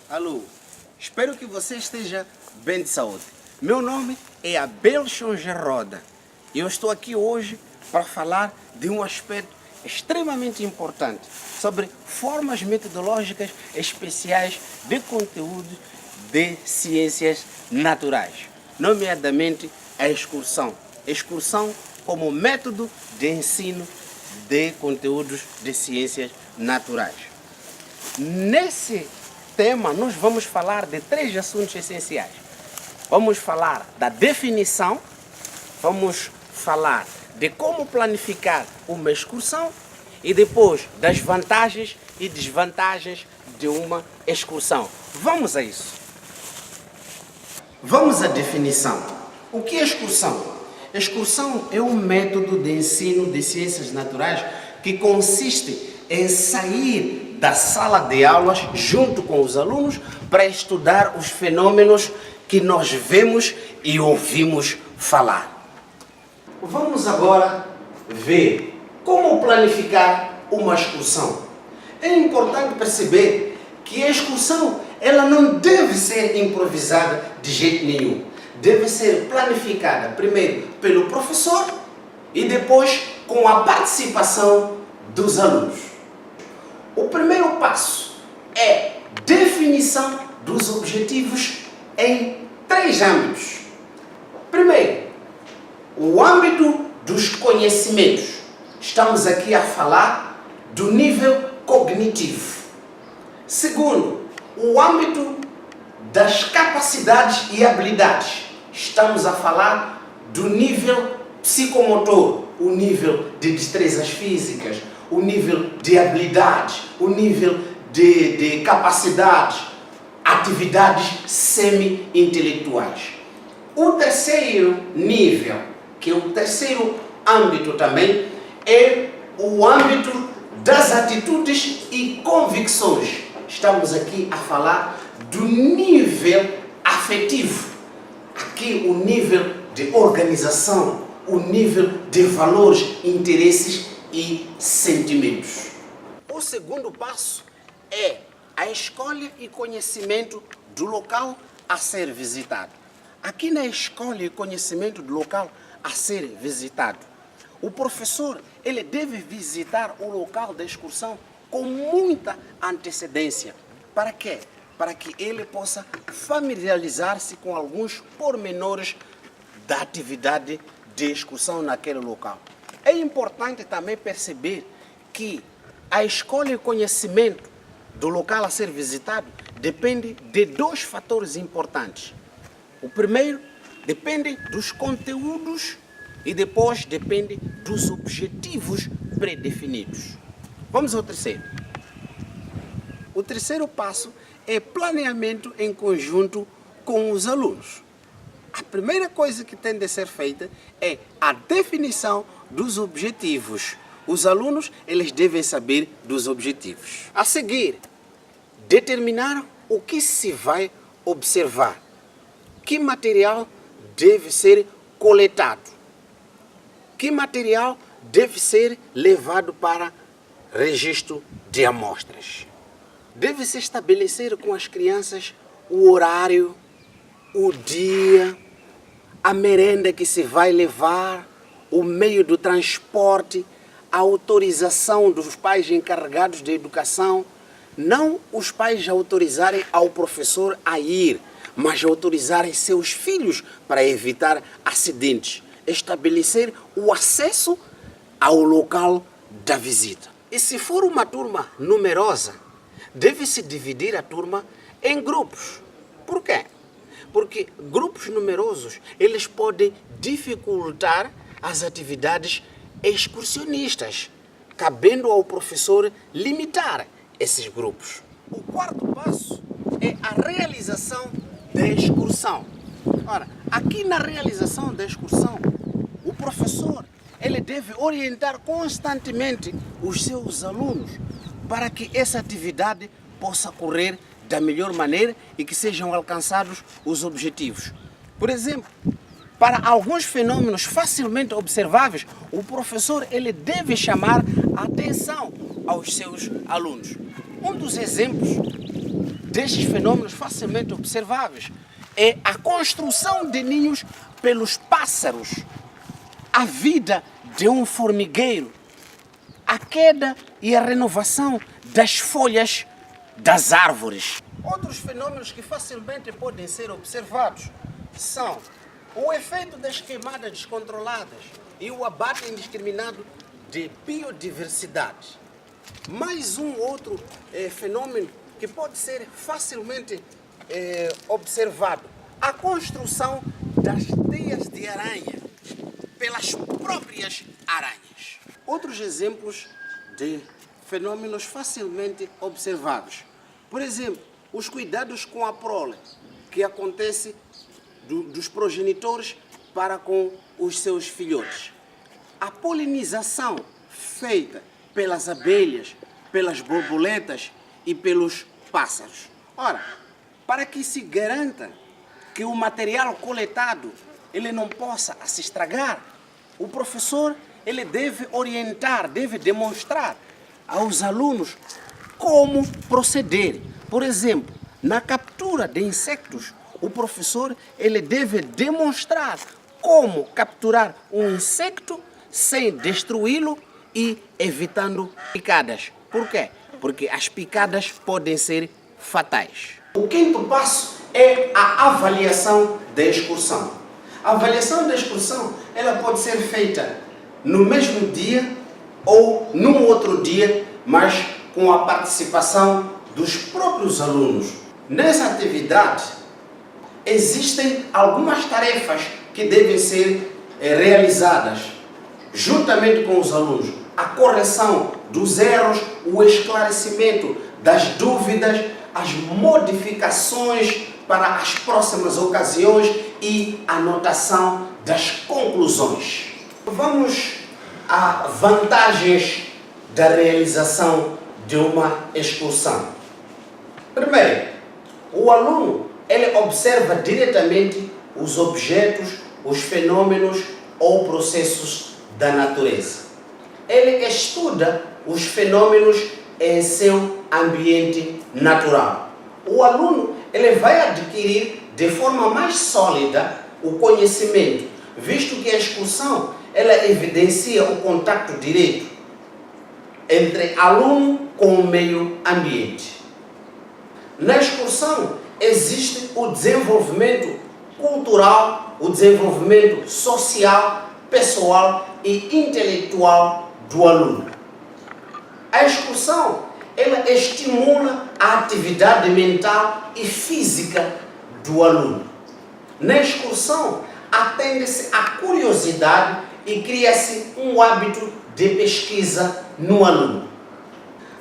Alô, espero que você esteja bem de saúde. Meu nome é Abel Roda e eu estou aqui hoje para falar de um aspecto extremamente importante sobre formas metodológicas especiais de conteúdo de ciências naturais, nomeadamente a excursão. Excursão como método de ensino de conteúdos de ciências naturais. Nesse tema, nós vamos falar de 3 assuntos essenciais. Vamos falar da definição, vamos falar de como planificar uma excursão e depois das vantagens e desvantagens de uma excursão. Vamos a isso. Vamos à definição. O que é excursão? Excursão é um método de ensino de ciências naturais que consiste em sair da sala de aulas junto com os alunos para estudar os fenômenos que nós vemos e ouvimos falar. Vamos agora ver como planificar uma excursão. É importante perceber que a excursão ela não deve ser improvisada de jeito nenhum. Deve ser planificada primeiro pelo professor e depois com a participação dos alunos. O primeiro passo é definição dos objetivos em 3 âmbitos. Primeiro, o âmbito dos conhecimentos. Estamos aqui a falar do nível cognitivo. Segundo, o âmbito das capacidades e habilidades. Estamos a falar do nível psicomotor, o nível de destrezas físicas, o nível de habilidades, o nível de capacidades, atividades semi-intelectuais. O terceiro nível, que é o terceiro âmbito também, é o âmbito das atitudes e convicções. Estamos aqui a falar do nível afetivo. Aqui o nível de organização, o nível de valores, interesses e sentimentos. O segundo passo é a escolha e conhecimento do local a ser visitado. Aqui na escolha e conhecimento do local a ser visitado, o professor ele deve visitar o local da excursão com muita antecedência. Para quê? Para que ele possa familiarizar-se com alguns pormenores da atividade de excursão naquele local. É importante também perceber que a escolha e conhecimento do local a ser visitado depende de 2 fatores importantes. O primeiro depende dos conteúdos e depois depende dos objetivos predefinidos. Vamos ao terceiro. O terceiro passo é planeamento em conjunto com os alunos. A primeira coisa que tem de ser feita é a definição dos objetivos. Os alunos eles devem saber dos objetivos. A seguir, determinar o que se vai observar. Que material deve ser coletado? Que material deve ser levado para registro de amostras? Deve-se estabelecer com as crianças o horário, o dia, a merenda que se vai levar, o meio do transporte, a autorização dos pais encarregados de educação. Não os pais autorizarem ao professor a ir, mas autorizarem seus filhos para evitar acidentes. Estabelecer o acesso ao local da visita. E se for uma turma numerosa, deve-se dividir a turma em grupos. Por quê? Porque grupos numerosos, eles podem dificultar as atividades excursionistas, cabendo ao professor limitar esses grupos. O quarto passo é a realização da excursão. Ora, aqui na realização da excursão, o professor ele deve orientar constantemente os seus alunos para que essa atividade possa correr da melhor maneira e que sejam alcançados os objetivos. Por exemplo, para alguns fenômenos facilmente observáveis, o professor ele deve chamar a atenção aos seus alunos. Um dos exemplos destes fenômenos facilmente observáveis é a construção de ninhos pelos pássaros, a vida de um formigueiro, a queda e a renovação das folhas das árvores. Outros fenômenos que facilmente podem ser observados são o efeito das queimadas descontroladas e o abate indiscriminado de biodiversidade. Mais um outro fenômeno que pode ser facilmente observado, a construção das teias de aranha pelas próprias aranhas. Outros exemplos de fenômenos facilmente observados. Por exemplo, os cuidados com a prole, que acontece dos progenitores para com os seus filhotes. A polinização feita pelas abelhas, pelas borboletas e pelos pássaros. Ora, para que se garanta que o material coletado ele não possa se estragar, o professor ele deve orientar, deve demonstrar aos alunos como proceder. Por exemplo, na captura de insectos, o professor ele deve demonstrar como capturar um insecto sem destruí-lo e evitando picadas. Por quê? Porque as picadas podem ser fatais. O quinto passo é a avaliação da excursão. A avaliação da excursão ela pode ser feita no mesmo dia ou num outro dia, mas com a participação dos próprios alunos. Nessa atividade, existem algumas tarefas que devem ser realizadas juntamente com os alunos. A correção dos erros, o esclarecimento das dúvidas, as modificações para as próximas ocasiões e a anotação das conclusões. Vamos a vantagens da realização de uma excursão. Primeiro, o aluno ele observa diretamente os objetos, os fenômenos ou processos da natureza. Ele estuda os fenômenos em seu ambiente natural. O aluno ele vai adquirir de forma mais sólida o conhecimento, visto que a excursão ela evidencia o contato direto entre aluno com o meio ambiente. Na excursão existe o desenvolvimento cultural, o desenvolvimento social, pessoal e intelectual do aluno. A excursão ela estimula a atividade mental e física do aluno. Na excursão atende-se à curiosidade e cria-se um hábito de pesquisa no aluno.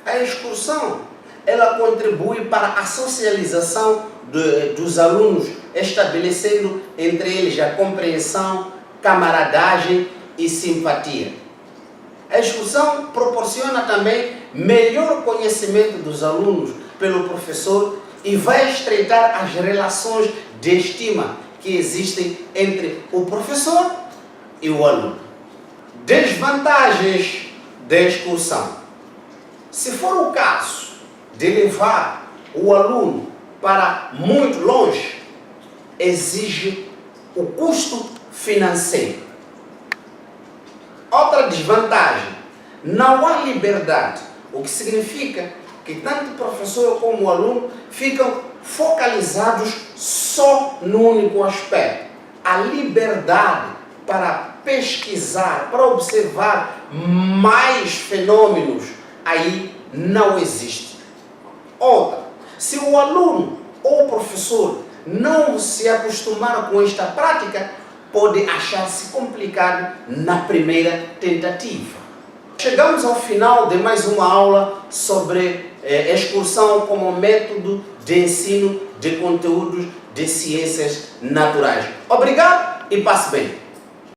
A excursão ela contribui para a socialização dos alunos, estabelecendo entre eles a compreensão, camaradagem e simpatia. A excursão proporciona também melhor conhecimento dos alunos pelo professor e vai estreitar as relações de estima que existem entre o professor e o aluno. Desvantagens da excursão. Se for o caso de levar o aluno para muito longe, exige o custo financeiro. Outra desvantagem, não há liberdade, o que significa que tanto o professor como o aluno ficam focalizados só no único aspecto. A liberdade para pesquisar, para observar mais fenômenos, aí não existe. Outra, se o aluno ou o professor não se acostumaram com esta prática, pode achar-se complicado na primeira tentativa. Chegamos ao final de mais uma aula sobre excursão como método de ensino de conteúdos de ciências naturais. Obrigado e passe bem.